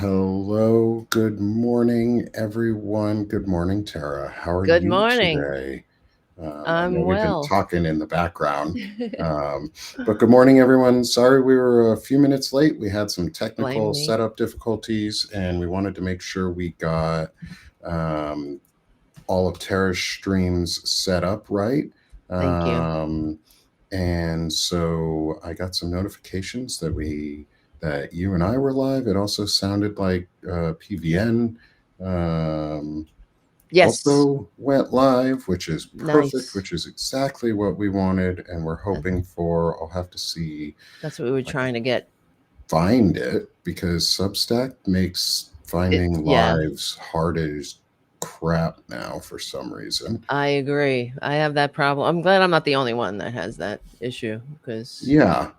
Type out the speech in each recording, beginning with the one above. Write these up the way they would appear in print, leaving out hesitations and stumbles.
Hello, good morning, everyone. Good morning, Tara. How are Good you morning. today? I know I'm we've been well. talking in the background, um, but good morning, everyone. Sorry we were a few minutes late. We had some Blame technical me. setup difficulties, and we wanted to make sure we got um, all of Tara's streams set up right. Thank you. Um, and so I got some notifications that you and I were live. It also sounded like PVN um, Yes. also went live, which is perfect, Nice. which is exactly what we wanted, and we're That, hoping for. I'll have to see that's what we were if I can trying to get. find it because Substack makes finding Yeah, lives hard as crap now for some reason. I agree. I have that problem. I'm glad I'm not the only one that has that issue because. Yeah,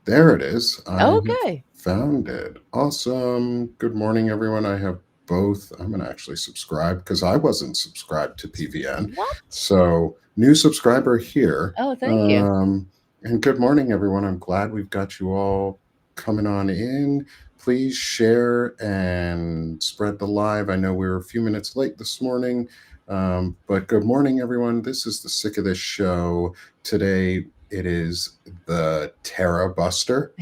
there it is. I have Okay. found it. Awesome. Good morning, everyone. I have both. I'm going to actually subscribe because I wasn't subscribed to PVN. What? So, new subscriber here. Oh, thank you. Um, and good morning, everyone. I'm glad we've got you all coming on in. Please share and spread the live. I know we were a few minutes late this morning, but good morning, everyone. This is the Sick of This show. Today, it is the Tara Buster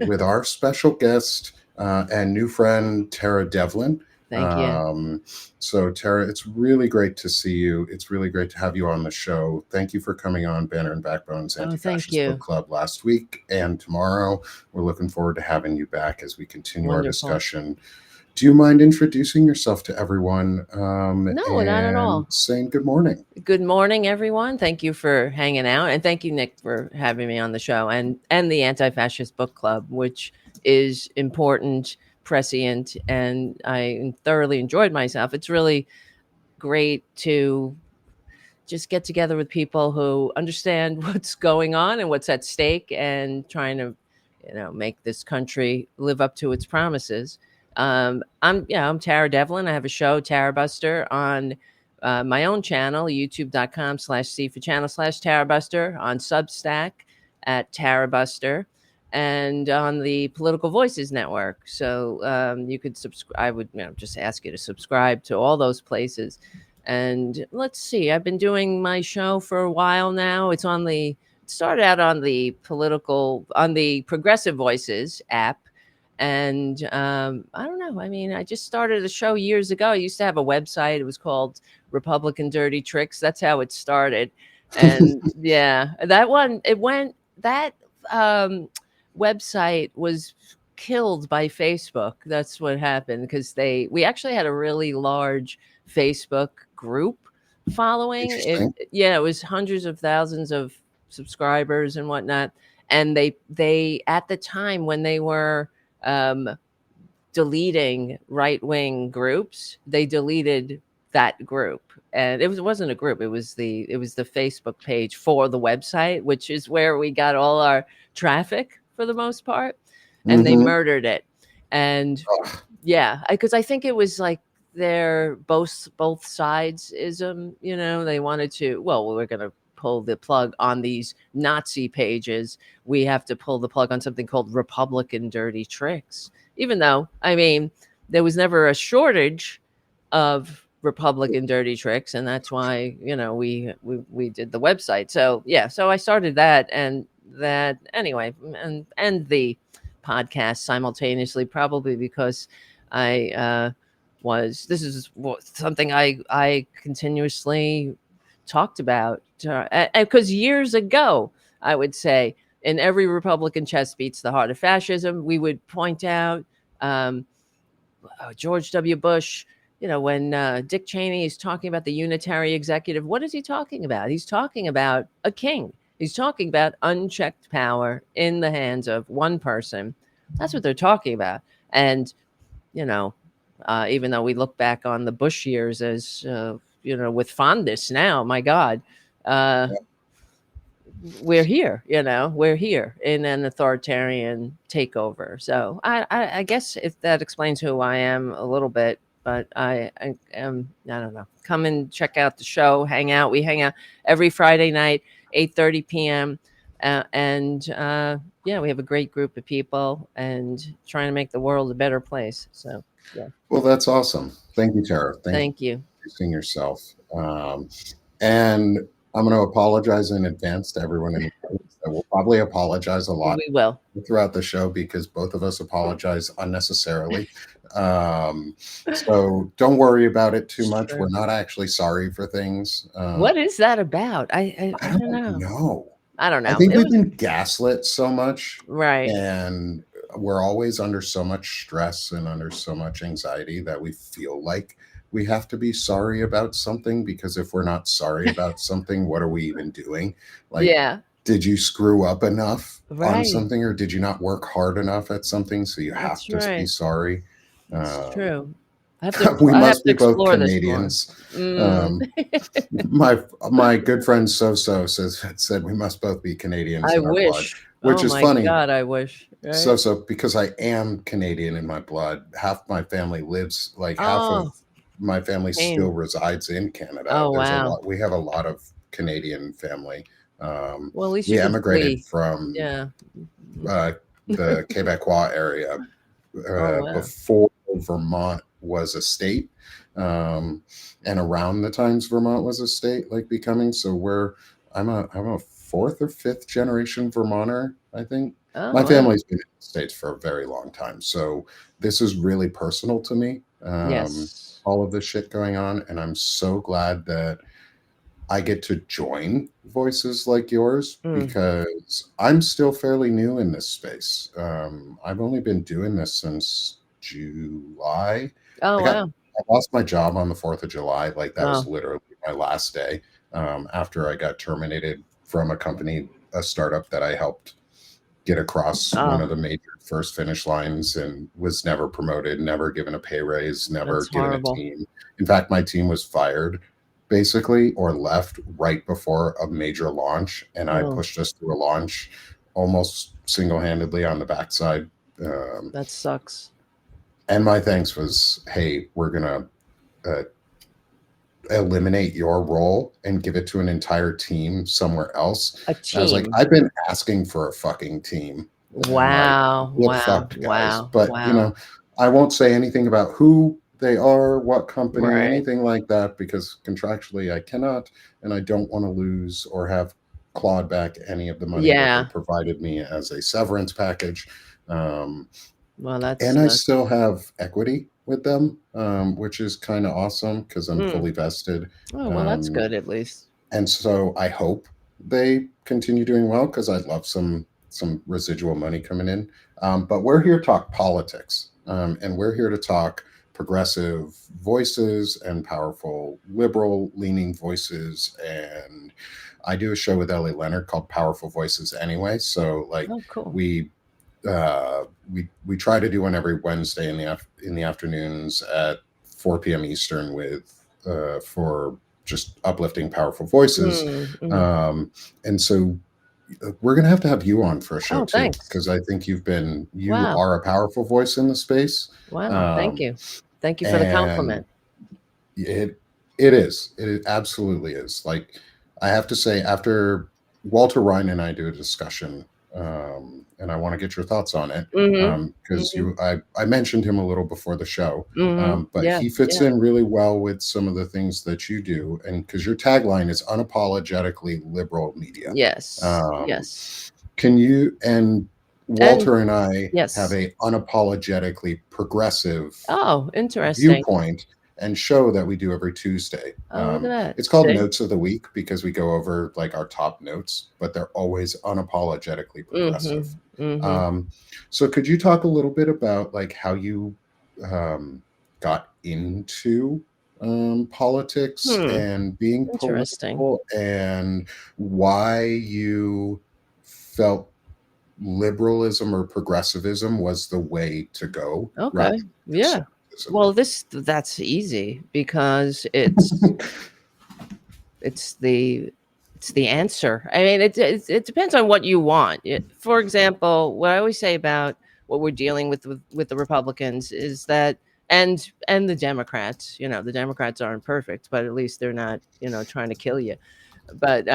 with our special guest and new friend, Tara Devlin. Thank you. Um, so, Tara, it's really great to see you. It's really great to have you on the show. Thank you for coming on Banner and Backbone's Oh, Anti thank Fascist Book you. Club last week and tomorrow. We're looking forward to having you back as we continue our Wonderful. discussion. Do you mind introducing yourself to everyone No, not at and all. saying good morning? Good morning, everyone. Thank you for hanging out, and thank you, Nick, for having me on the show and the Anti-Fascist Book Club, which is important, prescient, and I thoroughly enjoyed myself. It's really great to just get together with people who understand what's going on and what's at stake, and trying to, make this country live up to its promises. I'm Tara Devlin. I have a show, Tara Buster, on my own channel, youtube.com/C for channel/Tara Buster, on Substack at Tara Buster, and on the Political Voices Network. So you could subscribe. I would, just ask you to subscribe to all those places. And let's see, I've been doing my show for a while now. It started out on the Progressive Voices app. And I don't know. I mean, I just started a show years ago. I used to have a website. It was called Republican Dirty Tricks. That's how it started. And yeah, that um, website was killed by Facebook. That's what happened because we actually had a really large Facebook group following. Interesting. Yeah, it was hundreds of thousands of subscribers and whatnot. And they at the time when they were um, deleting right wing groups, they deleted that group. And it wasn't a group, it was the Facebook page for the website, which is where we got all our traffic for the most part. And they Mm-hmm. murdered it. And yeah, because I think it was like their both sides ism. They wanted to. Well, we're gonna pull the plug on these Nazi pages. We have to pull the plug on something called Republican Dirty Tricks. Even though, I mean, there was never a shortage of Republican Dirty Tricks, and that's why we did the website. So yeah, so I started that, and that anyway, and the podcast simultaneously, probably because I was this is something I continuously talked about, because years ago, I would say, in every Republican chest beats the heart of fascism, we would point out um, George W. Bush. When Dick Cheney is talking about the unitary executive, what is he talking about? He's talking about a king. He's talking about unchecked power in the hands of one person. That's what they're talking about. And, you know, even though we look back on the Bush years as, with fondness now, my God, uh, we're here in an authoritarian takeover. So I guess if that explains who I am a little bit, but I am, I don't know. Come and check out the show, hang out. We hang out every Friday night, 8:30 p.m. And yeah, we have a great group of people and trying to make the world a better place. So Yeah. Well, that's awesome. Thank you, Tara. Thank you Thank you. for introducing yourself. And I'm going to apologize in advance to everyone in the audience that will probably apologize a lot We will. throughout the show because both of us apologize unnecessarily. Um, so don't worry about it too It's much. We're true. not actually sorry for things. What is that about? I I don't don't know. know. I don't I know. think It we've was been gaslit so much, right. and we're always under so much stress and under so much anxiety that we feel like we have to be sorry about something, because if we're not sorry about something, what are we even doing? Like, Yeah. did you screw up enough on Right. something, or did you not work hard enough at something so you have That's to be right. sorry? It's Um, true. we I have must to be both explore this more. Canadians. Mm. Um, my good friend So said we must both be Canadians I in our blood, wish. which Oh is my funny. god, I wish, right? So because I am Canadian in my blood, half my family lives, like half of Oh, my family still pain. resides in Canada. Oh, There's a wow. lot. We have a lot of Canadian family. Um, Well, at least we you could emigrated flee. from Yeah. uh, the Quebecois area Oh, wow. before Vermont was a state, um, and around the times Vermont was a state, like becoming. So I'm a fourth or fifth generation Vermonter, I think. Oh, My wow. family's been in the states for a very long time, so this is really personal to me. Yes. All of this shit going on, and I'm so glad that I get to join voices like yours Mm. because I'm still fairly new in this space. I've only been doing this since July. Oh, wow. I lost my job on the 4th of July. Like, that was Oh. literally my last day, after I got terminated from a company, a startup that I helped get across one of Oh, the major first finish lines, and was never promoted, never given a pay raise, never that's given a horrible. team. In fact, my team was fired basically, or left right before a major launch, and I Oh, pushed us through a launch almost single-handedly on the backside. Um, that sucks. and my thanks was, hey, we're gonna uh, eliminate your role and give it to an entire team somewhere else. A And I was like, team. I've been asking for a fucking team. And like, Wow. get Wow. fucked, guys. Wow. But Wow. I won't say anything about who they are, what company, Right. anything like that, because contractually I cannot, and I don't want to lose or have clawed back any of the money that they Yeah. provided me as a severance package. Um, Well, and I that's still have equity with them, which is kind of awesome because I'm mm. fully vested. Oh, well, that's Um, good at least. and so I hope they continue doing well because I'd love some residual money coming in. But we're here to talk politics, and we're here to talk progressive voices and powerful liberal leaning voices. And I do a show with Ellie Leonard called Powerful Voices anyway. So like, Oh, cool. we we try to do one every Wednesday in the afternoons at 4 p.m. Eastern, with for just uplifting powerful voices. Mm, mm. Um, and so we're gonna have to have you on for a show Oh, too, thanks. because I think you Wow. are a powerful voice in the space. Wow. Thank Um, you. Thank you for the and compliment. it absolutely is. Like, I have to say, after Walter Ryan and I do a discussion, and I want to get your thoughts on it, Mhm. because Mhm. I mentioned him a little before the show, Mhm. but Yeah. he fits Yeah. in really well with some of the things that you do, and because your tagline is unapologetically liberal media. Yes. um, Yes. can you and And Walter and I have yes. a unapologetically progressive Oh, interesting. viewpoint and show that we do every Tuesday. Oh, look at that. It's called See? Notes of the Week because we go over like our top notes, but they're always unapologetically progressive. Mhm. Mhm. Um, so could you talk a little bit about like how you um, got into politics Hmm. and being Interesting. political, and why you felt liberalism or progressivism was the way to go rather Okay. than Yeah. conservatism? Well, that's easy because it's the it's the answer. I mean, it depends on what you want. For example, what I always say about what we're dealing with the Republicans is that and the Democrats, the Democrats aren't perfect, but at least they're not, trying to kill you. But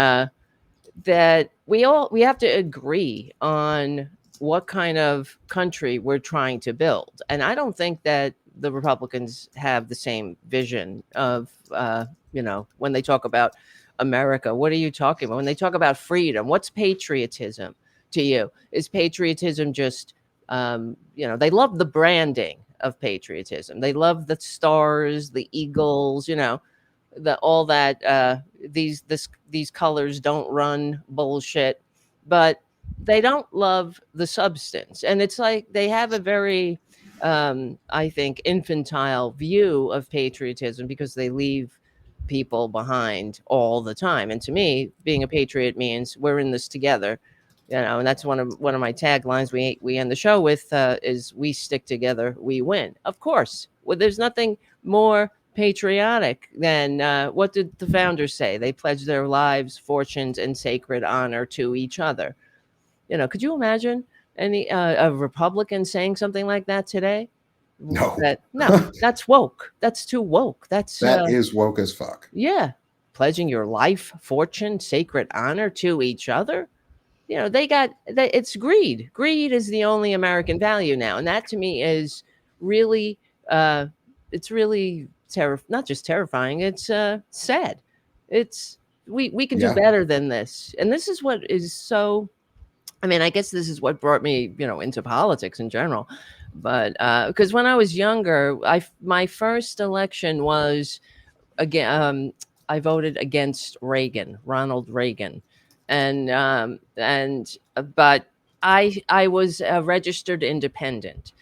that we have to agree on what kind of country we're trying to build. And I don't think that the Republicans have the same vision of, when they talk about America. What are you talking about? When they talk about freedom, what's patriotism to you? Is patriotism just, they love the branding of patriotism. They love the stars, the eagles, the all that these colors don't run bullshit, but they don't love the substance. And it's like they have a very, I think, infantile view of patriotism because they leave people behind all the time. And to me, being a patriot means we're in this together. And that's one of my taglines we end the show with, is "We stick together, we win." Of course, well, there's nothing more patriotic than, what did the founders say? They pledged their lives, fortunes, and sacred honor to each other. Could you imagine a Republican saying something like that today? No. That no, that's woke. That's too woke. That's That is woke as fuck. yeah, pledging your life, fortune, sacred honor to each other. It's greed. Greed is the only American value now, and that to me is really, uh, it's really not just terrifying. It's sad. It's we can do Yeah. better than this, and this is what is so. I mean, I guess this is what brought me, into politics in general. But because when I was younger, my first election was again. I voted against Reagan, Ronald Reagan, but I was a registered independent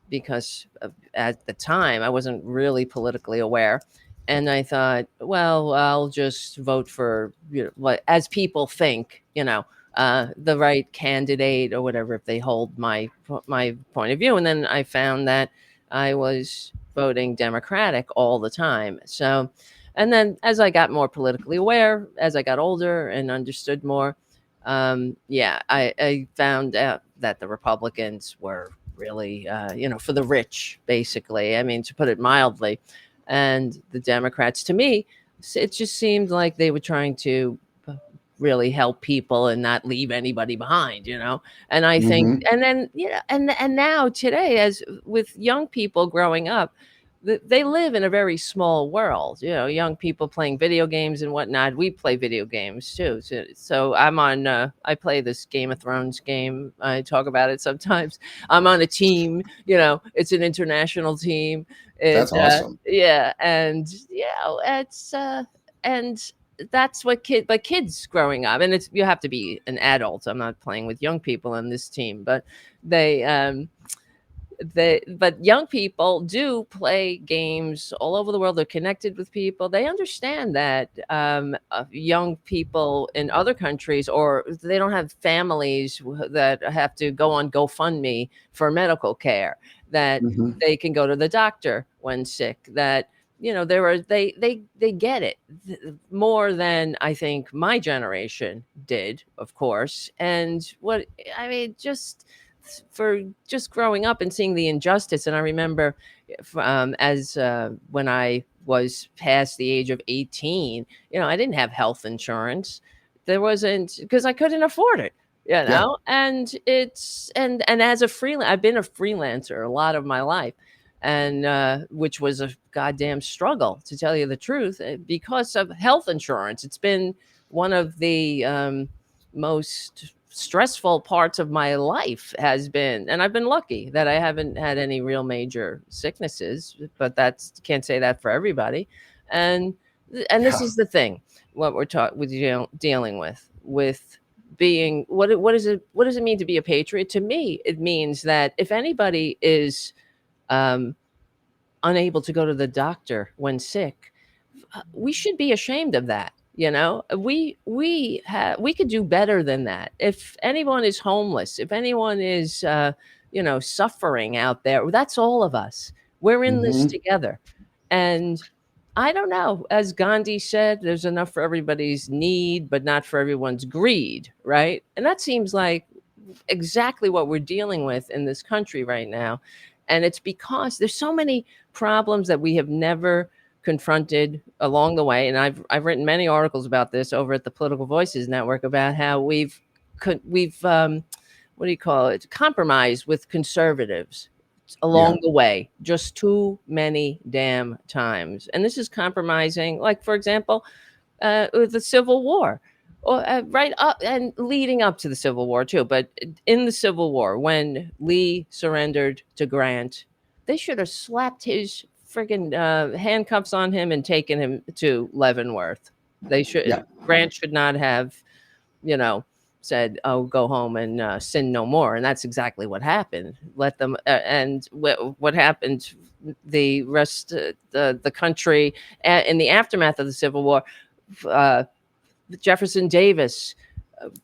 because at the time I wasn't really politically aware. And I thought, well, I'll just vote for, what as people think, the right candidate or whatever, if they hold my point of view. And then I found that I was voting Democratic all the time. So, and then as I got more politically aware, as I got older and understood more, I found out that the Republicans were really, for the rich, basically. I mean, to put it mildly. And the Democrats, to me, it just seemed like they were trying to really help people and not leave anybody behind. And I think, Hmm. and then, and now today, as with young people growing up, they live in a very small world. Young people playing video games and whatnot. We play video games too. So I'm on. I play this Game of Thrones game. I talk about it sometimes. I'm on a team. It's an international team. That's awesome. Yeah, and it's and that's what kids growing up, and it's you have to be an adult. I'm not playing with young people on this team, but they but young people do play games all over the world. They're connected with people. They understand that, young people in other countries, or they don't have families that have to go on GoFundMe for medical care, that Hmm. they can go to the doctor when sick, that there are they get it more than I think my generation did, of course. And what I mean, just for just growing up and seeing the injustice. And I remember, as when I was past the age of 18, I didn't have health insurance. There wasn't, because I couldn't afford it. Yeah. And it's and as a freelance, I've been a freelancer a lot of my life, and which was a goddamn struggle, to tell you the truth, because of health insurance. It's been one of the, most stressful parts of my life, has been, and I've been lucky that I haven't had any real major sicknesses, but that's can't say that for everybody. And this Yeah. is the thing, what we're talking with, dealing with being, what does it mean to be a patriot? To me, it means that if anybody is, um, unable to go to the doctor when sick, we should be ashamed of that. We could do better than that. If anyone is homeless, if anyone is, suffering out there, that's all of us. We're in this Hmm. together. And I don't know, as Gandhi said, there's enough for everybody's need, but not for everyone's greed, right? And that seems like exactly what we're dealing with in this country right now. And it's because there's so many problems that we have never confronted along the way. And I've written many articles about this over at the Political Voices Network, about how we've what do you call it, compromised with conservatives along Yeah. the way, just too many damn times. And this is compromising, like, for example, with the Civil War, or right up and leading up to the Civil War too. But in the Civil War, when Lee surrendered to Grant, they should have slapped his friggin' handcuffs on him and taken him to Leavenworth. They Yeah. should. Grant should not have, you know, said, "Oh, go home and sin no more," and that's exactly what happened. Let them, and what happened. The rest, the country, in the aftermath of the Civil War, uh, Jefferson Davis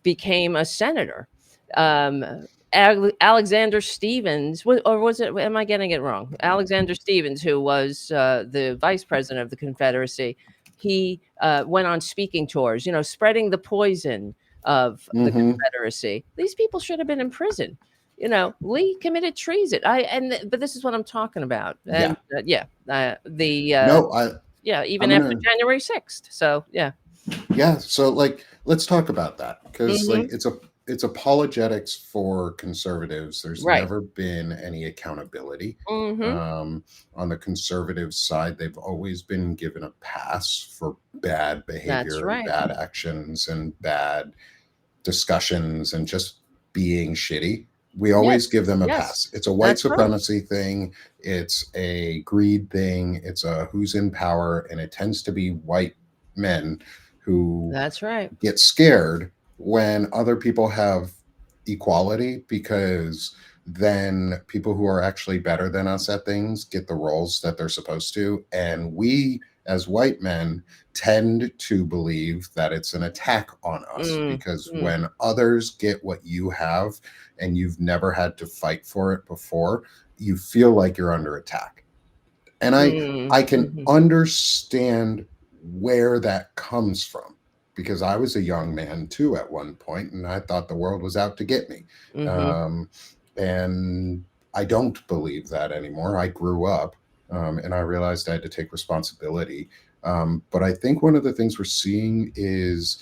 became a senator. Um, Alexander Stevens, or was it? Am I getting it wrong? Alexander Stevens, who was the vice president of the Confederacy, he went on speaking tours, spreading the poison of the Hmm. Confederacy. These people should have been in prison. Lee committed treason. But this is what I'm talking about. And Yeah. yeah, the No, yeah, even I'm after gonna. January 6th. So yeah. Yeah, so like let's talk about that because like Hmm. it's apologetics for conservatives. There's Right. never been any accountability. Hmm. Um, on the conservative side, they've always been given a pass for bad That's behavior and right. bad actions and bad discussions and just being shitty. We always Yes. give them a Yes. pass. It's a white That's right. supremacy thing. It's a greed thing. It's a who's in power. And it tends to be white men who That's right. get scared when other people have equality because then people who are actually better than us at things get the roles that they're supposed to. And we, as white men, tend to believe that it's an attack on us Mm, because mm, when others get what you have and you've never had to fight for it before, you feel like you're under attack. And mm, I can mhm, understand where that comes from because I was a young man too at one point and I thought the world was out to get me. mhm, Um, and I don't believe that anymore. I grew up and I realized I had to take responsibility. But I think one of the things we're seeing is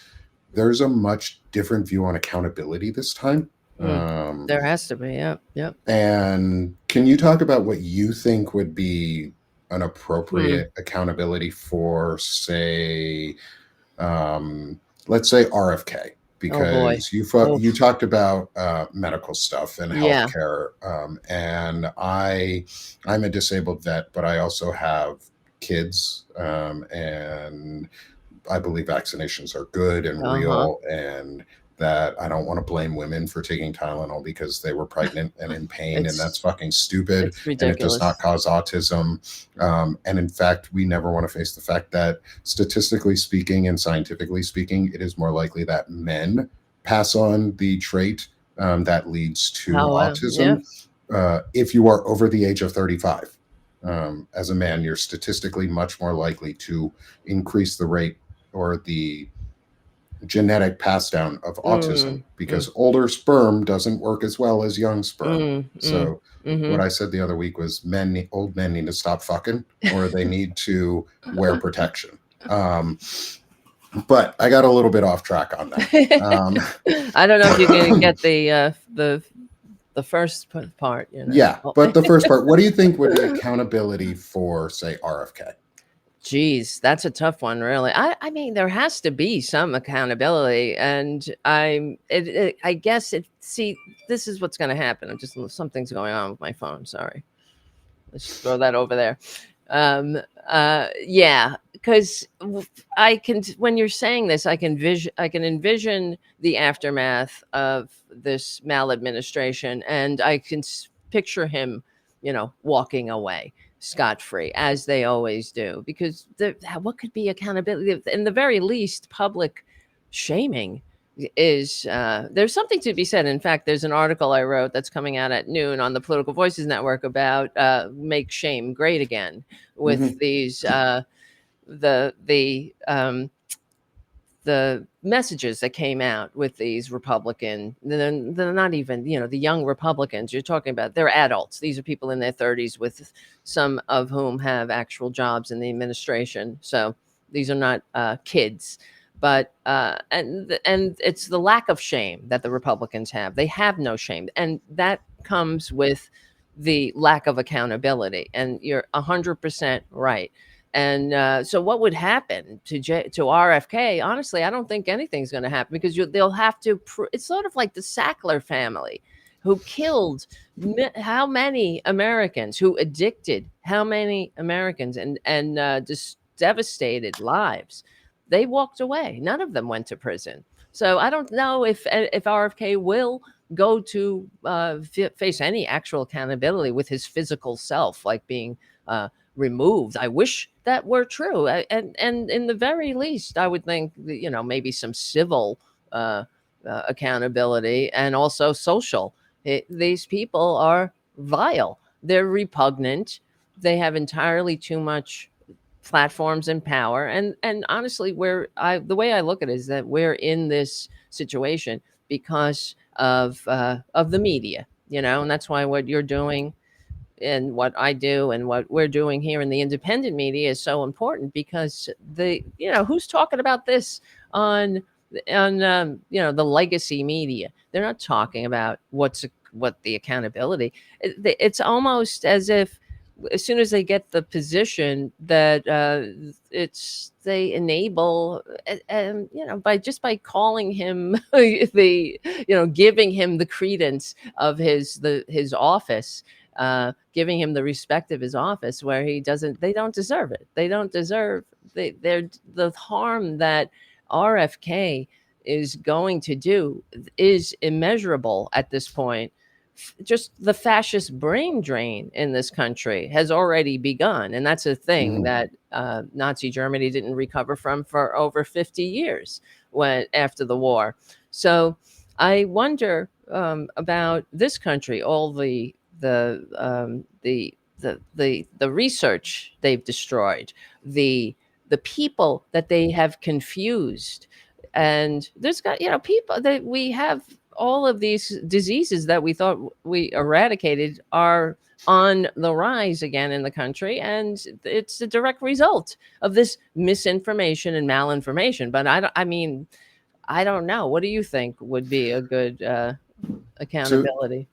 there's a much different view on accountability this time. mm. Um, There has to be. Yep. Yep. and can you talk about what you think would be an Hmm. appropriate accountability for, say, um, let's say RFK? Oh boy. Because you Oof. talked about medical stuff and Yeah. healthcare, and I'm a disabled vet, but I also have kids, and I believe vaccinations are good and Uh huh. real, and that I don't want to blame women for taking Tylenol because they were pregnant and in pain, and that's It's fucking stupid, it's and it does not ridiculous. cause autism. And in fact, we never want to face the fact that statistically speaking and scientifically speaking, it is more likely that men pass on the trait that leads to Oh wow. autism Yep. if you are over the age of 35. As a man, you're statistically much more likely to increase the rate or the genetic pass down of autism Mm, mm, because older sperm doesn't work as well as young sperm. mm, mm, So what mm-hmm. I said the other week was old men need to stop fucking or they need to wear protection. Um, but I got a little bit off track on that. I don't know if you're gonna get the first part. Yeah, Oh. but the first part, what do you think would be accountability for, say, RFK? Geez, that's a tough one, really. I mean, there has to be some accountability, and I guess it. See, this is what's going to happen. I'm just something's going on with my phone. Sorry, let's just throw that over there. Um, yeah, because I can. When you're saying this, I can envision the aftermath of this maladministration, and I can picture him, walking away scot free, as they always do. Because what could be accountability? In the very least, public shaming is there's something to be said. In fact, there's an article I wrote that's coming out at noon on the Political Voices Network about make shame great again with Hmm. these the messages that came out with these Republican, they're not even, the young Republicans you're talking about, they're adults. These are people in their 30s with some of whom have actual jobs in the administration. So these are not kids. But and it's the lack of shame that the Republicans have. They have no shame, and that comes with the lack of accountability. And you're 100% right. And so, what would happen to RFK? Honestly, I don't think anything's going to happen, because they'll have to. It's sort of like the Sackler family, who killed how many Americans, who addicted how many Americans, and just devastated lives. They walked away. None of them went to prison. So I don't know if RFK will go to face any actual accountability with his physical self, like being removed. I wish that were true, and in the very least, I would think that, maybe some civil uh, accountability, and also social. These people are vile. They're repugnant. They have entirely too much platforms and power. And honestly, the way I look at it is that we're in this situation because of the media, and that's why what you're doing and what I do and what we're doing here in the independent media is so important, because who's talking about this on the legacy media? They're not talking about what the accountability. It's almost as if, as soon as they get the position, that it's they enable, and by calling him giving him the credence of his office, giving him the respect of his office, where they don't deserve it. They don't deserve they're the harm that RFK is going to do is immeasurable at this point. Just the fascist brain drain in this country has already begun, and that's a thing Mhm. that Nazi Germany didn't recover from for over 50 years when after the war. So I wonder about this country, all the research they've destroyed, the people that they have confused. And there's got people that we have, all of these diseases that we thought we eradicated are on the rise again in the country, and it's a direct result of this misinformation and malinformation. But I mean, I don't know. What do you think would be a good To accountability?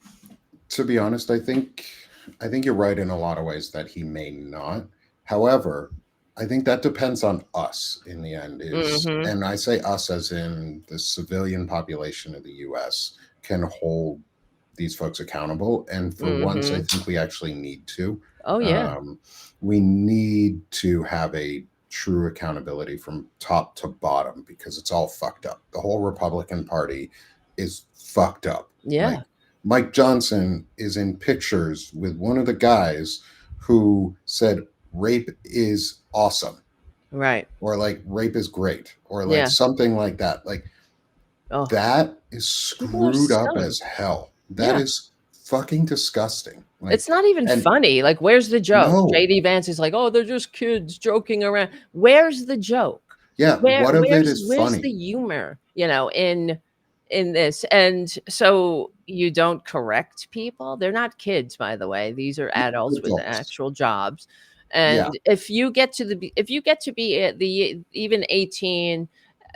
to be honest, I think you're right in a lot of ways that he may not. However, I think that depends on us in the end. Is Mm-hmm. and I say us as in the civilian population of the U.S. can hold these folks accountable, and for once, I Mm-hmm. think we actually need to. Oh yeah. Um, we need to have a true accountability from top to bottom because it's all fucked up. The whole Republican Party is fucked up. Yeah. Like Mike Johnson is in pictures with one of the guys who said rape is awesome, Right. or like rape is great, or like Yeah. something like that. Like Oh, that is people are screwed up scum. as hell. That Yeah. is fucking disgusting. Like, It's not even and funny. Like, where's the joke? no, JD Vance is like, "Oh, they're just kids joking around." Where's the joke? yeah, what of it is Where's the funny? humor, in this? And so you don't correct people. They're not kids, by the way. These are adults with Adults. actual jobs. Yeah, And if you get to be at the even 18,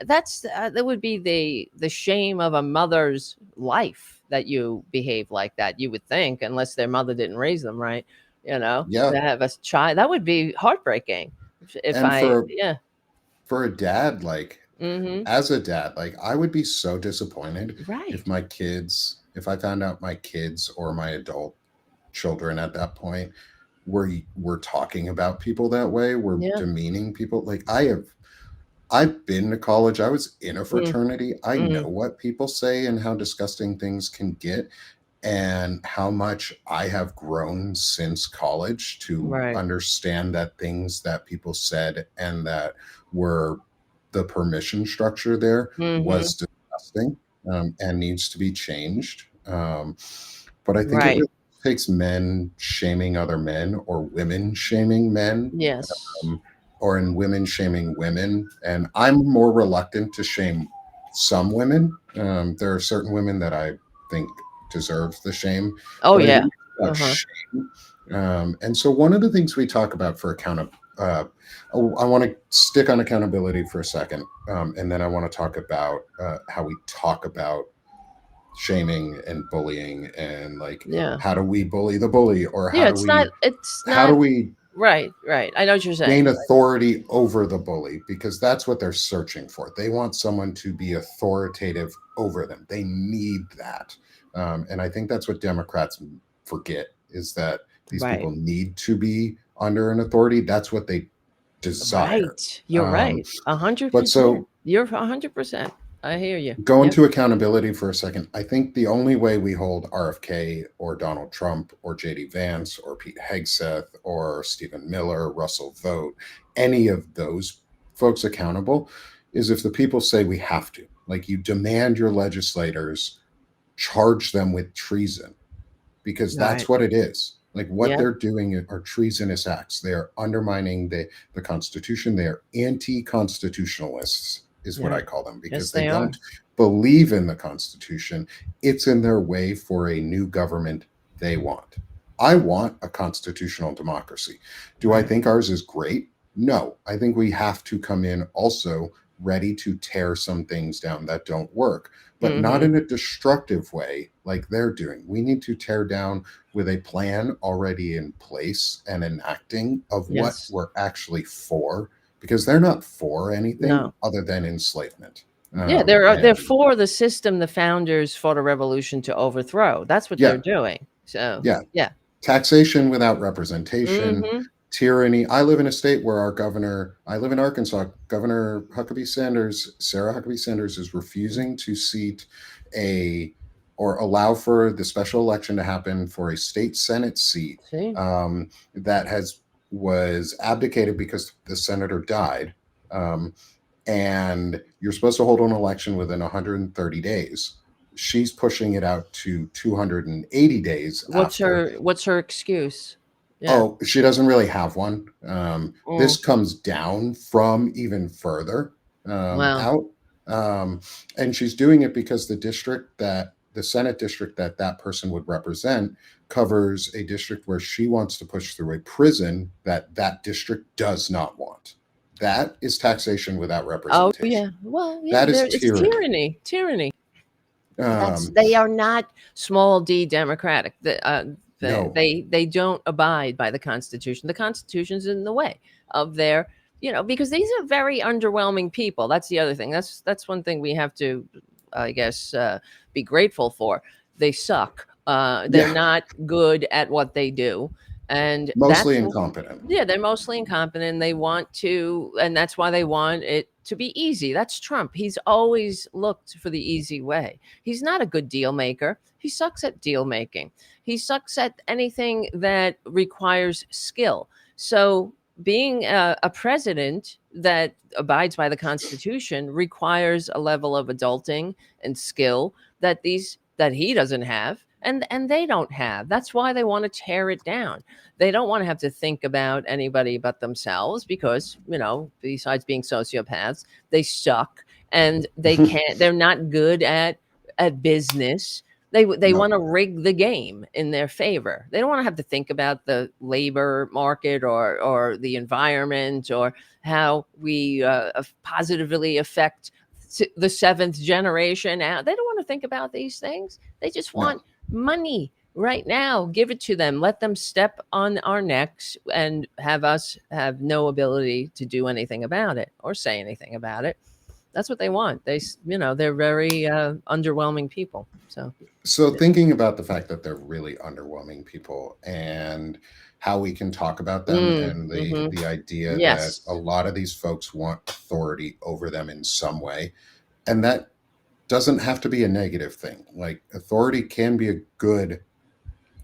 that would be the shame of a mother's life, that you behave like that, you would think, unless their mother didn't raise them right, yeah. to have a child. That would be heartbreaking. If And I for Yeah. for a dad, like Mhm. as a dad, like I would be so disappointed Right. if I found out my kids or my adult children at that point were talking about people that way, were Yeah. demeaning people. Like I've been to college. I was in a Mm, fraternity. I know mm. what people say and how disgusting things can get, and how much I have grown since college to Right. understand that things that people said and that were the permission structure there Mhm. was disgusting, and needs to be changed. But I think it Right. really takes men shaming other men, or women shaming men, Yes. um, or in women shaming women. And I'm more reluctant to shame some women. There are certain women that I think deserve the shame, Oh, but I yeah. think about Uh-huh. shame. And so one of the things we talk about for I want to stick on accountability for a second, and then I want to talk about how we talk about shaming and bullying, and like, Yeah. how do we bully the bully, or Yeah, it's how do not we right, right. I know what you're gain saying. authority over the bully, because that's what they're searching for. They want someone to be authoritative over them. They need that. And I think that's what Democrats forget, is that these Right. people need to be under an authority. That's what they desire. Right. You're Um, right. A hundred but percent. so You're 100%. I hear you. Go Yep. into accountability for a second. I think the only way we hold RFK or Donald Trump or JD Vance or Pete Hegseth or Stephen Miller, Russell Vogt, any of those folks accountable is if the people say we have to. Like, you demand your legislators charge them with treason, because that's Right. what it is. Like, what Yep. they're doing are treasonous acts. They are undermining the Constitution. They are anti-constitutionalists, is what Yeah. I call them, Yes, because they they are. don't believe in the Constitution. It's in their way for a new government they want. I want a constitutional democracy. Do I Right. think ours is great? No. I think we have to come in also ready to tear some things down that don't work, but not Mm-hmm. in a destructive way like they're doing. We need to tear down with a plan already in place and enacting of what Yes. we're actually for, because they're not for anything No. other than enslavement. Yeah, they're And for the system the founders fought a revolution to overthrow. That's what they're yeah, doing. So, yeah, yeah. taxation without representation, Mm-hmm. tyranny. I live in a state where I live in Arkansas. Governor Huckabee Sanders, Sarah Huckabee Sanders, is refusing to seat a or allow for the special election to happen for a state Senate seat See? that has was abdicated because the senator died. Um, and you're supposed to hold an election within 130 days. She's pushing it out to 280 days after. What's her excuse? Yeah. Oh, she doesn't really have one. This Mm. comes down from even further Wow. out. Um, and she's doing it because the Senate district that that person would represent covers a district where she wants to push through a prison that that district does not want. That is taxation without Oh representation. yeah. Well, yeah, That is it's tyranny. tyranny. Tyranny. Um, They are not small d democratic. no, They don't abide by the Constitution. The Constitution's in the way of their, because these are very underwhelming people. That's the other thing. That's one thing we have to, I guess, be grateful for. They suck. They're yeah, not good at what they do, and mostly incompetent. yeah, they're mostly incompetent. They want to, and that's why they want it to be easy. That's Trump. He's always looked for the easy way. He's not a good deal maker. He sucks at deal making. He sucks at anything that requires skill. So, being a president that abides by the Constitution requires a level of adulting and skill that he doesn't have and they don't have. That's why they want to tear it down. They don't want to have to think about anybody but themselves because, besides being sociopaths, they suck and they're not good at business. They No, want to rig the game in their favor. They don't want to have to think about the labor market or the environment or how we positively affect the seventh generation out. They don't want to think about these things. They just no. want money right now. Give it to them. Let them step on our necks and have us have no ability to do anything about it or say anything about it. That's what they want. They're very underwhelming people. So, So thinking about the fact that they're really underwhelming people and how we can talk about them, and mm-hmm. the idea that a Yes. lot of these folks want authority over them in some way, and that doesn't have to be a negative thing. Like, authority can be a good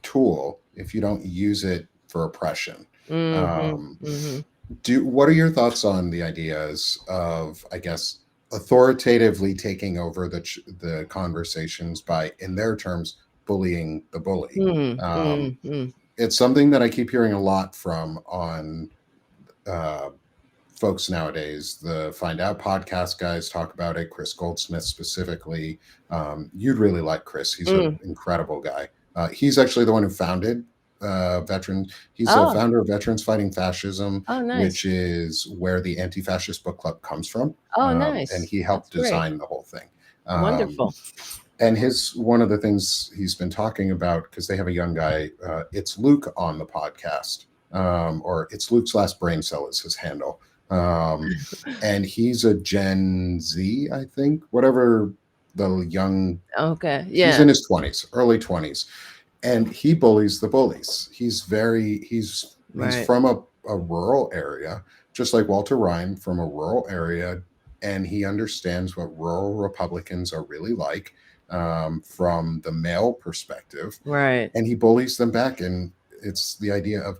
tool if you don't use it for oppression. Mm-hmm. Um, Mm-hmm. what are your thoughts on the ideas of, I guess, authoritatively taking over the conversations by, in their terms, bullying the bully? Mm-hmm. Um, Mm-hmm. it's something that I keep hearing a lot from on uh, folks nowadays. The Find Out podcast guys talk about it. Chris Goldsmith specifically. You'd really like Chris. He's an Mm. incredible guy. He's actually the one who founded veterans. He's a Oh, founder of Veterans Fighting Fascism, oh, which nice. is where the Anti-Fascist Book Club comes from. Oh, And nice. he That's helped great. design the whole thing. Um, Wonderful. And his one of the things he's been talking about, because they have a young guy, it's Luke on the podcast, or it's Luke's last brain cell is his handle, um, and he's a Gen Z, I think, whatever the young. Okay. He's Yeah. in his 20s, early 20s, and he bullies the bullies. He's Right. from a rural area, just like Walter Ryan from a rural area, and he understands what rural Republicans are really like, from the male perspective, Right. and he bullies them back. And it's the idea of,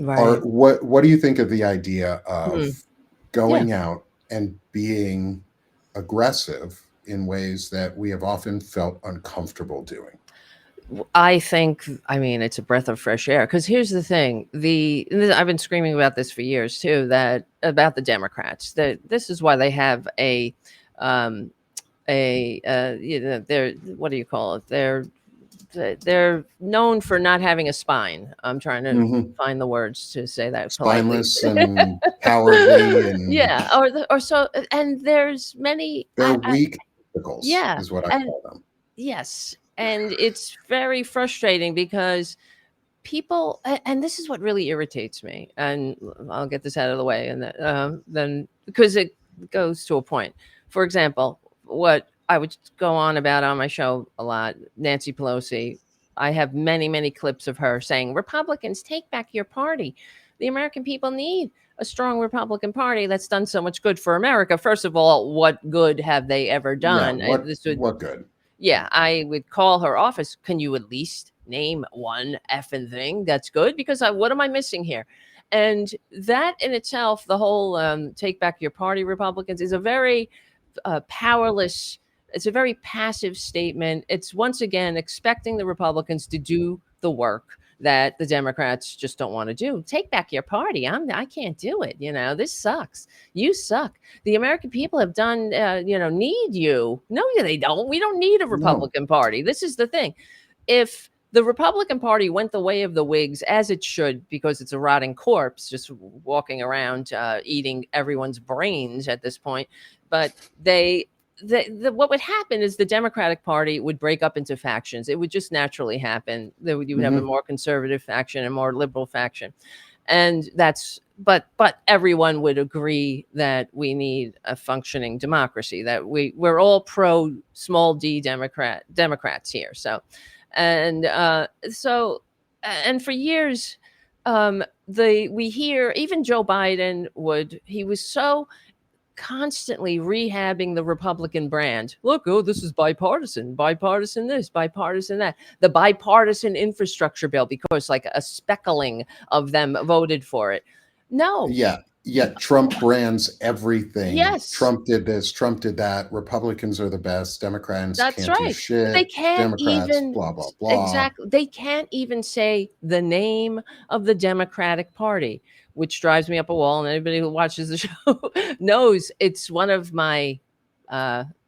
are Right. what do you think of the idea of Hmm. Yeah. going out and being aggressive in ways that we have often felt uncomfortable doing? I think, I mean, it's a breath of fresh air. Because here's the thing: I've been screaming about this for years too. That about the Democrats. That this is why they have um, they're, what do you call it? They're known for not having a spine. I'm trying to Hmm. find the words to say that politely. Spineless and cowardly, and Yeah, or so. And there's many. they're weak pickles, Yeah, is what I and call them. yes, and it's very frustrating because people, and this is what really irritates me, and I'll get this out of the way, and then because it goes to a point. For example, what I would go on about on my show a lot, Nancy Pelosi. I have many clips of her saying, "Republicans, take back your party. The American people need a strong Republican Party that's done so much good for America." First of all, what good have they ever Yeah, done? This would what good? Yeah, I would call her office. Can you at least name one effing thing that's good? Because what am I missing here? And that in itself, the whole take back your party, Republicans, is a very powerless, it's a very passive statement. It's once again expecting the Republicans to do the work that the Democrats just don't want to do. Take back your party. I can't do it. This sucks. You suck. The American people have done, need you. No, they don't. We don't need a No. Republican Party. This is the thing. If the Republican Party went the way of the Whigs, as it should, because it's a rotting corpse just walking around eating everyone's brains at this point. But what would happen is the Democratic Party would break up into factions. It would just naturally happen. You would have a Hmm. more conservative faction and more liberal faction, and but everyone would agree that we need a functioning democracy. That we're all pro small d Democrats here. And for years, we hear even Joe Biden he was so constantly rehabbing the Republican brand. Look, oh, this is bipartisan this, bipartisan that. The bipartisan infrastructure bill, because like a speckling of them voted for it. No. Yeah, yet Trump brands everything. Yes, Trump did this, Trump did that. Republicans are the best. Democrats that's can't do right. But they shit. can't Democrats, even blah, blah, blah. exactly. They can't even say the name of the Democratic Party, which drives me up a wall. And anybody who watches the show knows it's one of my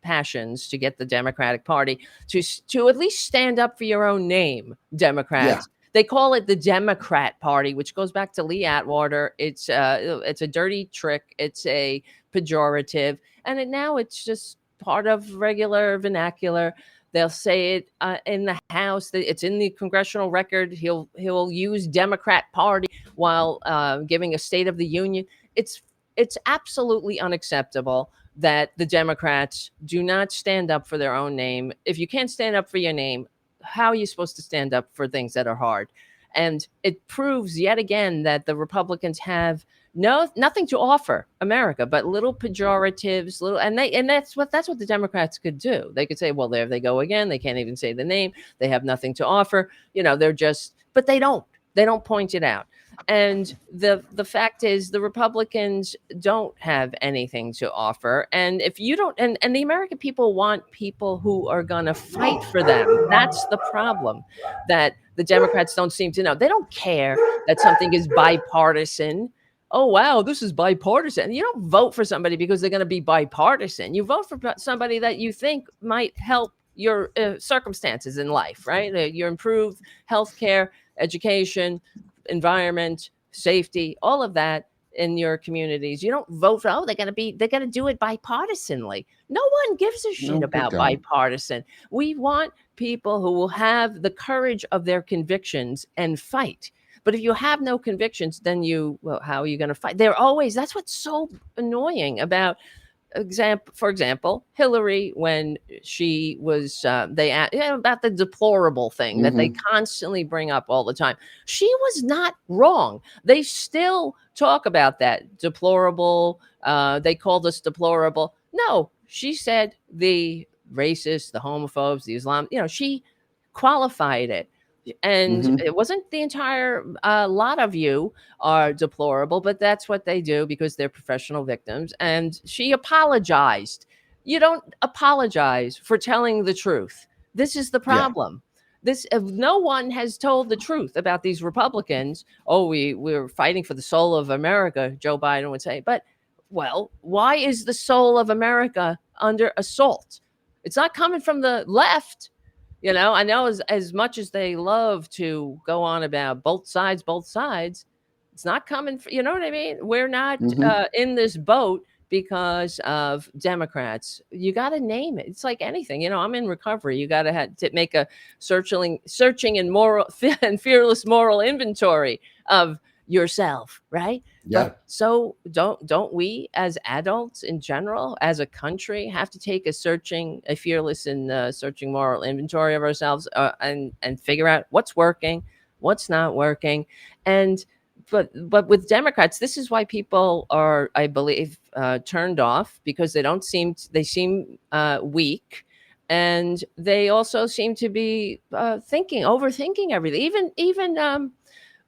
passions to get the Democratic Party to at least stand up for your own name. Yeah. Democrats. They call it the Democrat Party, which goes back to Lee Atwater. It's a dirty trick. It's a pejorative, and now it's just part of regular vernacular. They'll say it in the House. It's in the congressional record. He'll use Democrat Party while giving a State of the Union. It's it's absolutely unacceptable that the Democrats do not stand up for their own name. If you can't stand up for your name, how are you supposed to stand up for things that are hard? And it proves yet again that the Republicans have nothing to offer America but little pejoratives, and that's what the Democrats could do. They could say, well, there they go again. They can't even say the name. They have nothing to offer. They're just, but they don't. They don't point it out. And the fact is, the Republicans don't have anything to offer. And if you don't, and the American people want people who are going to fight for them. That's the problem that the Democrats don't seem to know. They don't care that something is bipartisan. Oh, wow, this is bipartisan. You don't vote for somebody because they're going to be bipartisan. You vote for somebody that you think might help your circumstances in life, right? Your improved health care, education, environment, safety, all of that. in your communities. You don't vote for, oh, they're gonna do it bipartisanly. No one gives a shit No, they about don't. bipartisan. We want people who will have the courage of their convictions and fight. But if you have no convictions, then well, how are you going to fight? They're always, that's what's so annoying about for example, Hillary, when she was about the deplorable thing that they Hmm. constantly bring up all the time. She was not wrong. They still talk about that deplorable. They called us deplorable. No, she said the racists, the homophobes, the Islam. She qualified it. And Hmm. it wasn't the entire lot of you are deplorable, but that's what they do because they're professional victims. And she apologized. You don't apologize for telling the truth. This is the Yeah. problem. This if no one has told the truth about these Republicans. Oh, we're fighting for the soul of America, Joe Biden would say. But well, why is the soul of America under assault? It's not coming from the left. I know as much as they love to go on about both sides, it's not coming. You know what I mean? We're not Hmm. in this boat because of Democrats. You got to name it. It's like anything. I'm in recovery. You got to make a searching and moral and fearless moral inventory of yourself, right? But Yeah. so don't we as adults in general, as a country, have to take a fearless and searching moral inventory of ourselves and figure out what's working, what's not working, and but with Democrats, this is why people are, I believe, turned off because they seem weak, and they also seem to be overthinking everything. Even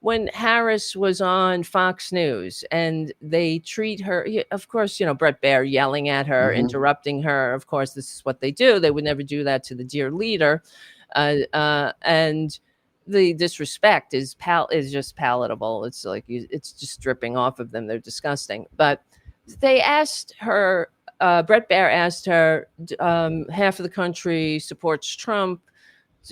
when Harris was on Fox News and they treat her, of course, Brett Baer yelling at her, Hmm. interrupting her. Of course, this is what they do. They would never do that to the dear leader. And the disrespect is just palatable. It's like it's just dripping off of them. They're disgusting. But they asked her, Brett Baer asked her, half of the country supports Trump.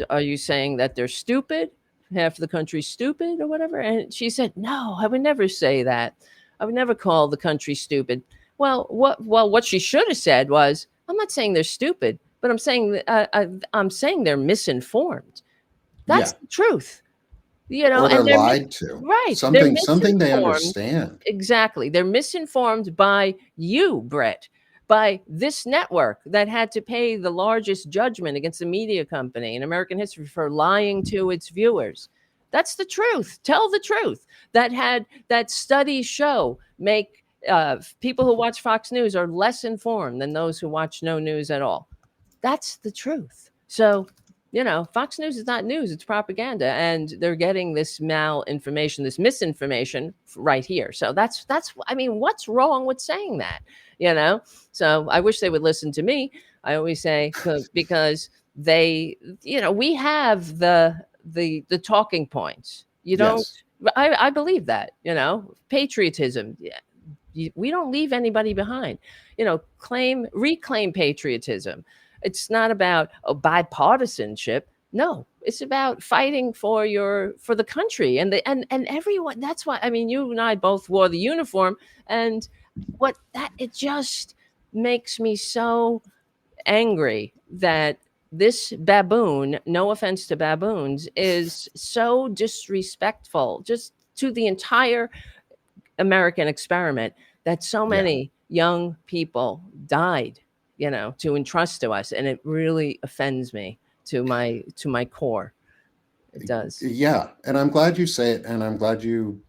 Are you saying that they're stupid? Half of the country's stupid or whatever? And she said, no, I would never say that. I would never call the country stupid. What she should have said was, I'm not saying they're stupid, but I'm saying they're misinformed. That's Yeah. the truth. Or they're And lied to. they're Something they misinformed. understand. Exactly. They're misinformed by you, Brett, by this network that had to pay the largest judgment against a media company in American history for lying to its viewers. That's the truth. Tell the truth. That studies show make people who watch Fox News are less informed than those who watch no news at all. That's the truth. So, Fox News is not news, it's propaganda. And they're getting this malinformation, this misinformation right here. So I mean, what's wrong with saying that? You know? So I wish they would listen to me. I always say because we have the talking points. You don't Yes. I believe that, patriotism. Yeah, we don't leave anybody behind. Reclaim patriotism. It's not about bipartisanship. No, it's about fighting for the country and everyone. That's why, I mean, you and I both wore the uniform, and what that it just makes me so angry that this baboon, no offense to baboons, is so disrespectful just to the entire American experiment that so Yeah. many young people died, to entrust to us, and it really offends me to my core. It does. Yeah. And I'm glad you say it. And I'm glad you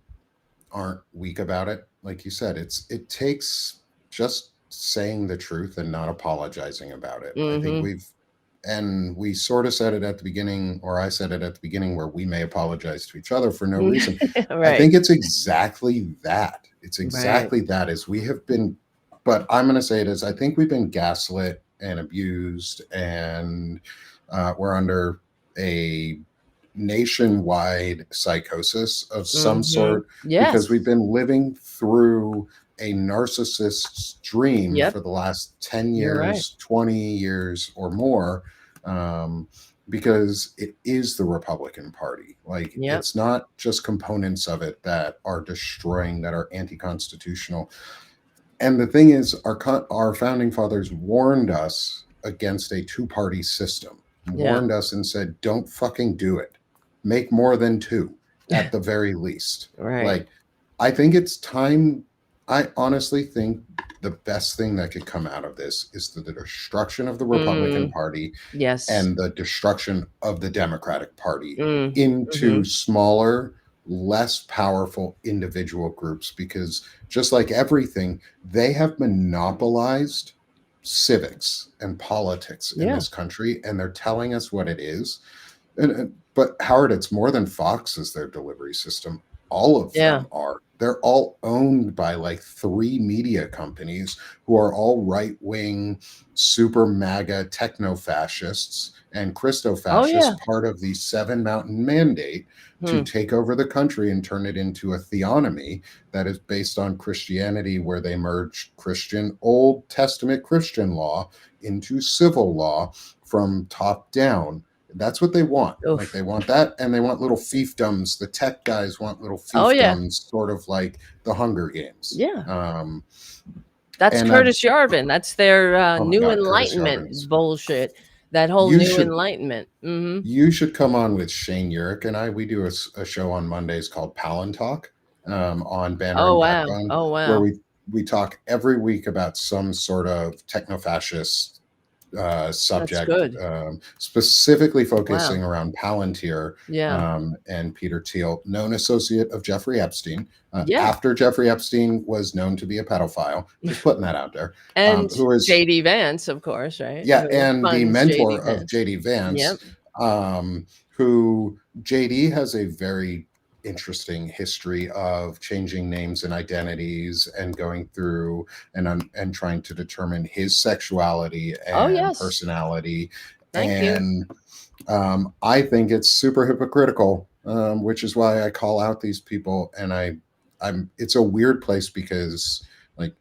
aren't weak about it. Like you said, it takes just saying the truth and not apologizing about it. I think Mm-hmm. we sort of said it at the beginning, or I said it at the beginning, where we may apologize to each other for no reason. I Right. think it's exactly that. It's Right. exactly that is we have been, but I'm going to say it is, I think we've been gaslit and abused, and we're under a nationwide psychosis of some Mm-hmm. sort because we've Yes. been living through a narcissist's dream Yep. for the last 10 You're right. years, 20 years, or more. Um, because it is the Republican Party. Like, Yep. it's not just components of it that are destroying, that are anti-constitutional. And the thing is, our founding fathers warned us against a two-party system. Yeah. Warned us and said, "Don't fucking do it. Make more than two at the very least." Right. Like, I think it's time. I honestly think the best thing that could come out of this is the destruction of the Republican Mm, Party yes. and the destruction of the Democratic Party Mm, into mhm. smaller, less powerful individual groups, because just like everything, they have monopolized civics and politics in Yeah. this country, and they're telling us what it is. But Howard, it's more than Fox as their delivery system. All of Yeah. them are. They're all owned by like three media companies who are all right wing, super MAGA techno fascists and Christo Oh, fascists, yeah. part of the Seven Mountain Mandate to Hmm. take over the country and turn it into a theonomy that is based on Christianity, where they merge Christian, Old Testament Christian law into civil law from top down. That's what they want. Like, they Oof. want that, and they want little fiefdoms. The tech guys want little Oh, yeah. fiefdoms, sort of like the Hunger Games. Yeah. That's And I've, Curtis Yarvin. That's their, oh my New God, Curtis Yarvin. Enlightenment bullshit. That whole You New should Enlightenment. Mhm. you should come on with Shane Urich and I. We do a show on Mondays called Palin Talk, on Banner Oh, and wow. Backbone, Oh, where wow. we talk every week about some sort of techno fascist That's subject, good. specifically Wow. focusing around Palantir, Yeah. and Peter Thiel, known associate of Jeffrey Epstein, Yeah. after Jeffrey Epstein was known to be a pedophile. Just putting that out there. And Who is, JD Vance, of course, right? yeah, Who and the funds JD mentor of Vance. JD Vance, Yep. who JD has a very interesting history of changing names and identities and going through and trying to determine his sexuality Oh, and yes. personality. Thank you. And I think it's super hypocritical, which is why I call out these people. And I'm it's a weird place because, like,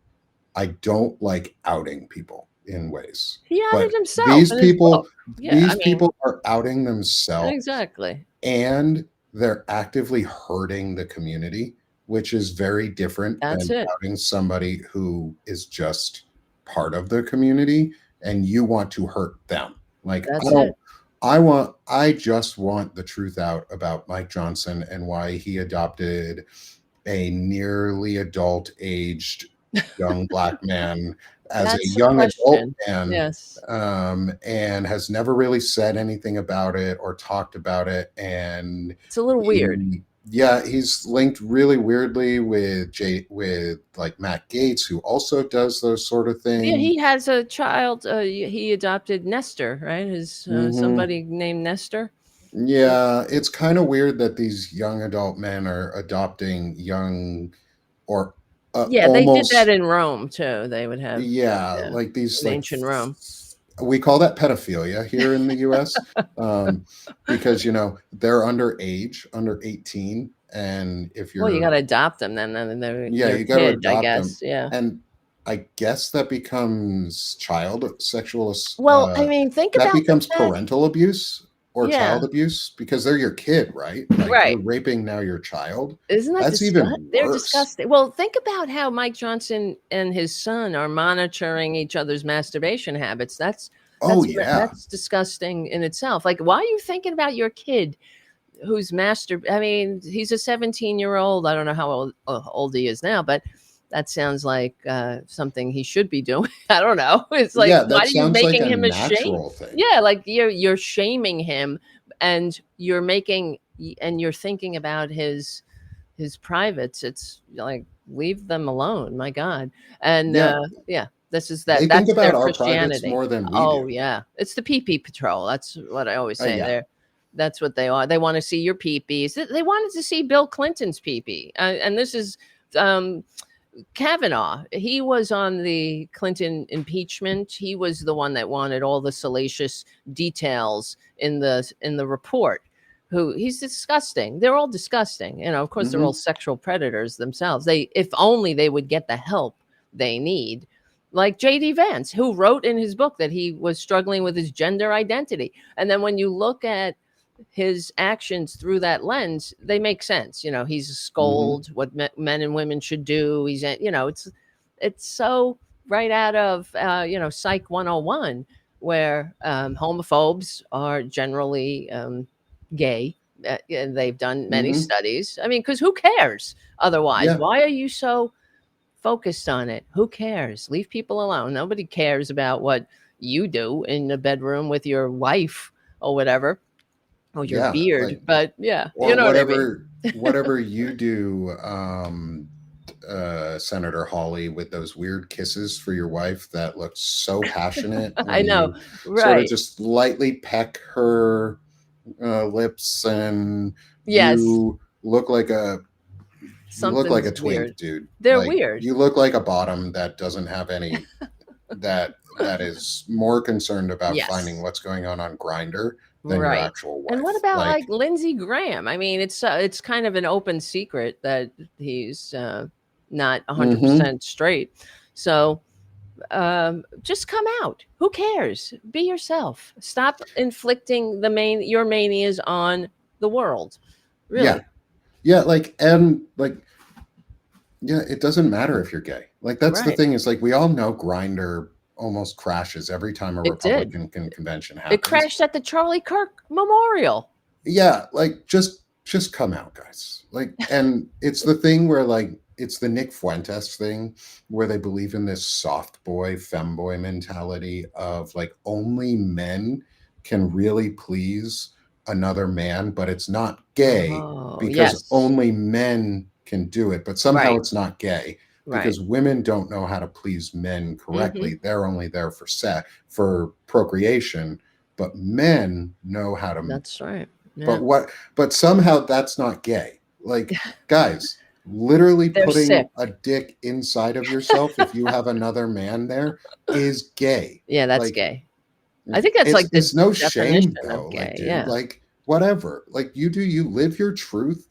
I don't like outing people in ways. He outed But himself in his book. Yeah, I these mean, people are outing themselves, exactly. and they're actively hurting the community, which is very different That's than it. outing somebody who is just part of the community and you want to hurt them. Like, That's it. I just want the truth out about Mike Johnson and why he adopted a nearly adult aged young black man as a That's the young adult question. man, Yes. and has never really said anything about it or talked about it. And It's a little weird. yeah, he's linked really weirdly with like Matt Gates, who also does those sort of Yeah, things. he has a child, he adopted Nestor, right? His, Hmm. somebody named Nestor. Yeah, it's kind of weird that these young adult men are adopting young, or Yeah, they did that almost, in Rome too. They would have, yeah, yeah, like these, in like, ancient Rome. we call that pedophilia here in the US, because they're underage, under 18, and if Well, you you're, gotta adopt them then they're yeah, your you got to kid, I adopt them. guess, yeah. And I guess that becomes child sexual, Well, I mean, think that about the becomes fact. parental abuse or Yeah, child abuse, because they're your kid, right? Like, right. you're raping now your child. Isn't that That's disgust even they're worse. disgusting. Well, think about how Mike Johnson and his son are monitoring each other's masturbation habits. Oh yeah. That's disgusting in itself. Like, why are you thinking about your kid who's I mean, he's a 17-year-old. I don't know how old he is now, but that sounds like, something he should be doing. I don't know. It's like, Yeah, why that are you sounds like making a him ashamed? natural thing. Yeah, like you're shaming him, and you're thinking about his privates. It's like, leave them alone, my god. And Yeah, yeah, this is they think that's their about our privates Christianity. more than we Oh do. yeah, it's the pee patrol. That's what I always say. Yeah. That's what they are. They want to see your pee-pees. They wanted to see Bill Clinton's pee-pee. And this is, um Kavanaugh. He was on the Clinton impeachment. He was the one that wanted all the salacious details in the report. Who He's disgusting. They're all disgusting. Of course, they're all Hmm. sexual predators themselves. They If only they would get the help they need. like J.D. Vance, who wrote in his book that he was struggling with his gender identity. And then when you look at his actions through that lens, they make sense. He's a Hmm. scold, what men and women should do. It's so right out of, Psych 101, where homophobes are generally gay. And they've done many Hmm. studies. I mean, because who cares otherwise? Yeah. Why are you so focused on it? Who cares? Leave people alone. Nobody cares about what you do in the bedroom with your wife or whatever, or your Yeah. Like, beard. But yeah, you or know what I mean. whatever you do, Senator Hawley, with those weird kisses for your wife that look so passionate I when know. you sort of Right. just lightly peck her lips, and Yes. you look like a you look like Something's a twink, weird. dude. They're Like, weird. you look like a bottom that doesn't have any, that is more concerned about finding Yes. what's going on Grinder than your Right. actual And what wife. about like Like, Lindsey Graham? I mean, it's kind of an open secret that he's not mm-hmm. 100% straight. So just come out. Who cares? Be yourself. Stop inflicting your manias on the world. Yeah. Really. Yeah, like, and like, yeah, it doesn't matter if you're gay. Like, that's the Right. thing, is like, we all know Grinder almost crashes every time a It did. Republican convention It happens. crashed at the Charlie Kirk Memorial. Yeah, like, just come out, guys. Like, and it's the thing where, like, it's the Nick Fuentes thing, where they believe in this soft boy femboy mentality of like, only men can really please another man, but it's not gay Oh, because yes. only men can do it, but somehow Right. it's not gay Right. because women don't know how to please men Mhm. correctly. They're only there for for procreation, but men know how to. That's right. But Yeah. what? But somehow that's not gay. Like, guys, literally They're sick. putting a dick inside of yourself if you have another man there is gay. Yeah, that's Like, gay. I think that's like the it's no definition shame of though. Like, gay. dude, Yeah. like, whatever. Like, you do you, live your truth,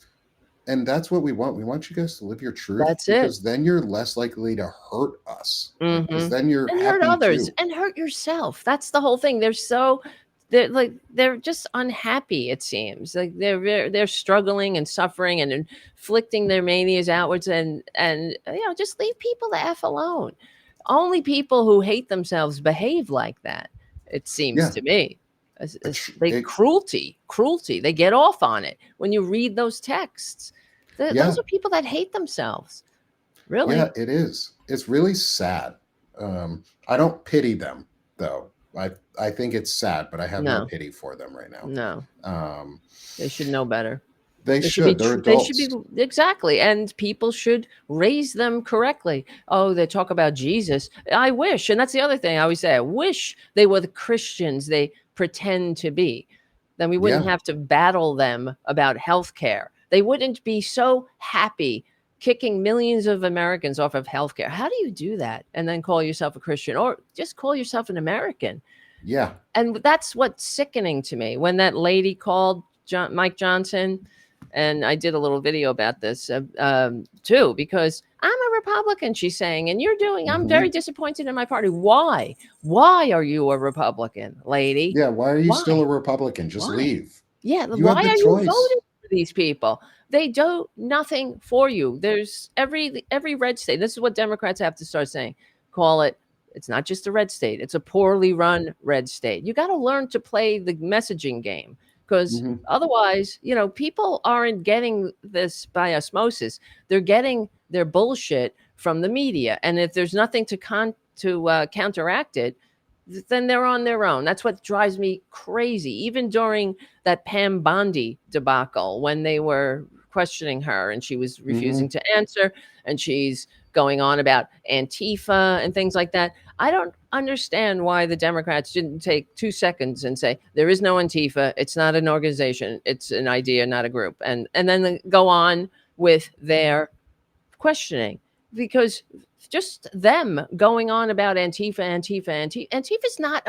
and that's what we want. We want you guys to live your truth, That's it. because then you're less likely to hurt us. Like, because Mhm. then you're And hurt happy others too. and hurt yourself. That's the whole thing. They're just unhappy, it seems. Like they're struggling and suffering and inflicting their manias outwards, and just leave people the F alone. Only people who hate themselves behave like that, it seems Yeah. to me. They It, cruelty. They get off on it when you read those texts. Those yeah. are people that hate themselves. Really. Yeah, it is. It's really sad. I don't pity them though. I think it's sad, but I have no No, pity for them right now. no. Um, They should know better. they They should be should. They're they should be adults. exactly, and people should raise them correctly. Oh, they talk about Jesus. I wish, and that's the other thing I always say. I wish they were the Christians they pretend to be. Then we wouldn't Yeah. have to battle them about health care. They wouldn't be so happy kicking millions of Americans off of health care. How do you do that and then call yourself a Christian, or just call yourself an American? Yeah. And that's what's sickening to me. When that lady called Mike Johnson, and I did a little video about this too, because I'm a Republican, she's saying, and I'm Hmm. very disappointed in my party. Why are you a Republican, lady? Yeah. Why are you still Why? a Republican? Just Why? leave. Yeah, You why have the are you choice. voting for these people? They do nothing for you. There's every red state. This is what Democrats have to start saying. Call it. It's not just a red state. It's a poorly run red state. You got to learn to play the messaging game, because Hmm. otherwise, people aren't getting this by osmosis. They're getting their bullshit from the media, and if there's nothing to counteract it, then they're on their own. That's what drives me crazy. Even during that Pam Bondi debacle, when they were questioning her and she was refusing Hmm. to answer, and she's going on about Antifa and things like that. I don't understand why the Democrats didn't take 2 seconds and say, there is no Antifa. It's not an organization. It's an idea, not a group. And then go on with their questioning, because just them going on about Antifa is not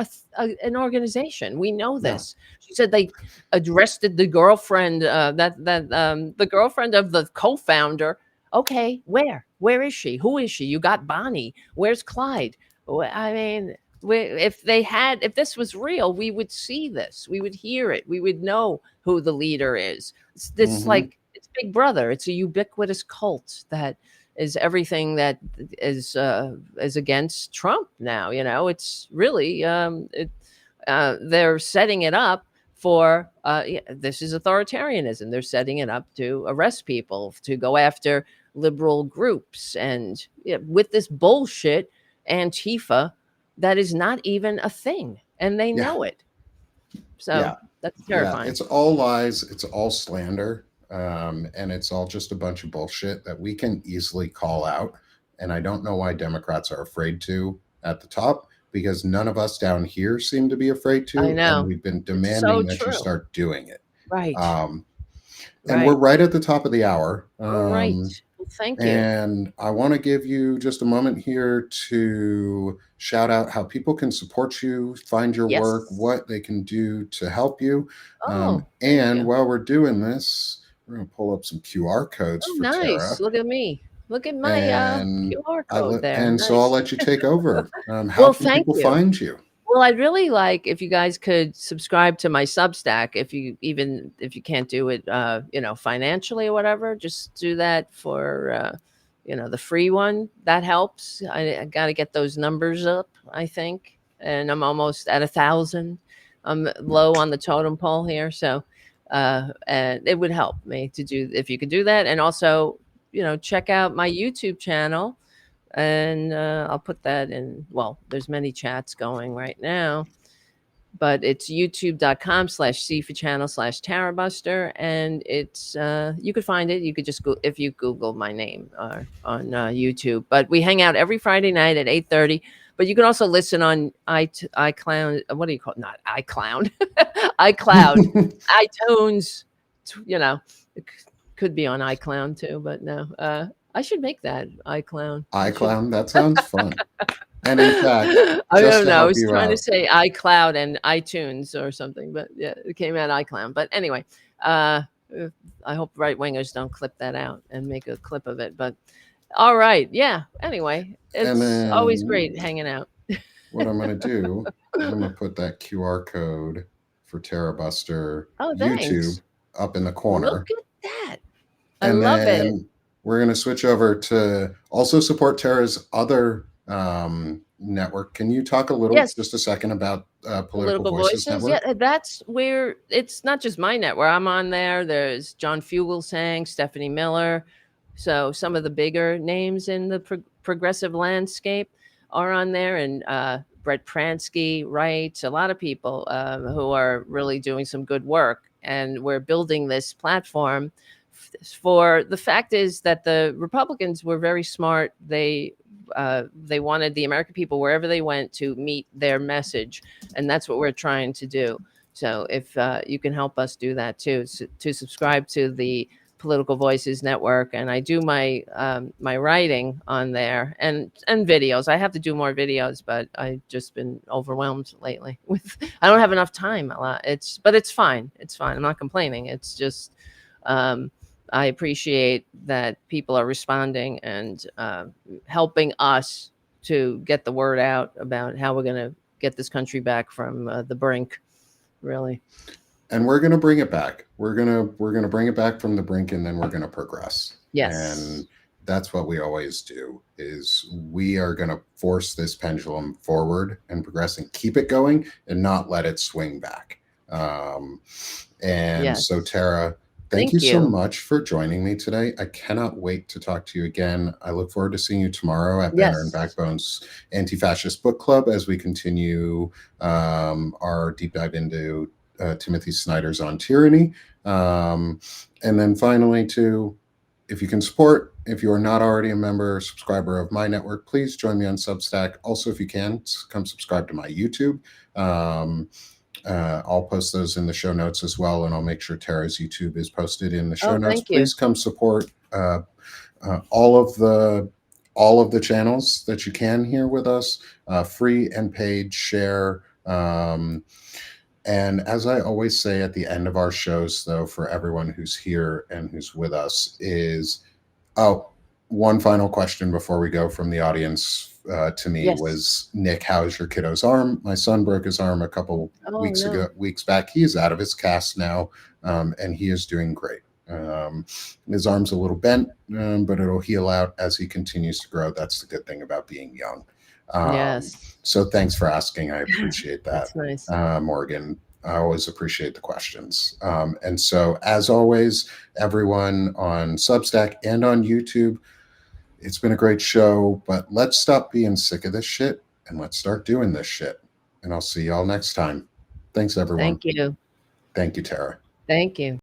an organization. We know No. this. She said they arrested the girlfriend, the girlfriend of the co-founder. Okay, where is she? Who is she? You got Bonnie. Where's Clyde? I mean, if this was real, we would see this, we would hear it, we would know who the leader is. It's this Hmm. like it's Big Brother. It's a ubiquitous cult that is everything that is against Trump now. It's really they're setting it up for yeah, this is authoritarianism. They're setting it up to arrest people, to go after liberal groups, and with this bullshit Antifa that is not even a thing, and they Yeah, know it. So yeah, that's yeah. terrifying. It's all lies. It's all slander, and it's all just a bunch of bullshit that we can easily call out. And I don't know why Democrats are afraid to at the top, because none of us down here seem to be afraid I to, and know. we've been It's so demanding that you true. start doing it. Right. Um, and we're Right. right at the top of the hour. All right. Well, thank you. And I want to give you just a moment here to shout out how people can support you, find your work, Yes. what they can do to help you. Oh, thank And you. while we're doing this, we're going to pull up some QR codes Oh, for nice. Tara. Look at me. Look at my And QR code there. and so I'll Nice. let you take over. How Well, can thank people you. find you? Well, I'd really like if you guys could subscribe to my Substack. If you can't do it, financially or whatever, just do that for, the free one. That helps. I got to get those numbers up, I think, and I'm almost at 1,000. I'm low on the totem pole here, so and it would help me to do if you could do that, and also, check out my YouTube channel, and I'll put that in. Well, there's many chats going right now, but it's youtube.com/c for channel/Tarabuster, and it's you could find it. You could just go if you Google my name on YouTube. But we hang out every Friday night at 8:30. But you can also listen on iCloud. What do you call it? Not iCloud, iCloud, iTunes. It could be on iCloud too, but no. I should make that iCloud. I should. iClown, that sounds fun. And in fact, I just don't to know. I help was you trying to out, say iCloud and iTunes or something, but yeah, it came out iCloud. But anyway, uh, I hope right wingers don't clip that out and make a clip of it. But all right, yeah. Anyway, and it's always great then hanging out. what I'm going to do is I'm going to put that QR code for TerraBuster Oh, YouTube thanks. up in the Look corner. at that. I And love it. then we're going to switch over to also support Terra's other network. Can you talk a little, just a Yes. second, about Political Political Voices Voices. Yeah, Network? that's where it's not just my network. I'm on there. There's John Fugelsang, Stephanie Miller. So some of the bigger names in the progressive landscape are on there, and Brett Pransky, right? A lot of people who are really doing some good work. And we're building this platform for the fact is that the Republicans were very smart. They wanted the American people wherever they went to meet their message, and that's what we're trying to do. So if you can help us do that too, to subscribe to the Political Voices Network, and I do my writing on there and videos. I have to do more videos, but I've just been overwhelmed lately with. I don't have enough time a lot. It's fine. It's fine. I'm not complaining. It's just um, I appreciate that people are responding and helping us to get the word out about how we're going to get this country back from the brink. Really, And we're going to bring it back. We're going to bring it back from the brink, and then we're going to progress. yes, And that's what we always do, is we are going to force this pendulum forward and progress and keep it going and not let it swing back. um, and so, yes. Tara, thank you Thank so you. much for joining me today. I cannot wait to talk to you again. I look forward to seeing you tomorrow at Banner and Yes. Backbone's Anti-Fascist Book Club as we continue our deep dive into Timothy Snyder's On Tyranny. And then finally, too, if you can support, if you are not already a member, subscriber of my network, please join me on Substack. Also, if you can, come subscribe to my YouTube. I'll post those in the show notes as well, and I'll make sure Tara's YouTube is posted in the show Oh, notes. thank you. Please come support all of the channels that you can here with us, free and paid. Share. And as I always say at the end of our shows, though, for everyone who's here and who's with us, is oh, one final question before we go from the audience to me Yes. was, Nick, how's your kiddo's arm? My son broke his arm a couple Oh, no. weeks back. He is out of his cast now, and he is doing great. His arm's a little bent, but it'll heal out as he continues to grow. That's the good thing about being young. Yes. So thanks for asking. I appreciate that, That's nice. Morgan. I always appreciate the questions. And so, as always, everyone on Substack and on YouTube, it's been a great show, but let's stop being sick of this shit and let's start doing this shit. And I'll see y'all next time. Thanks, everyone. Thank you. Thank you, Tara. Thank you.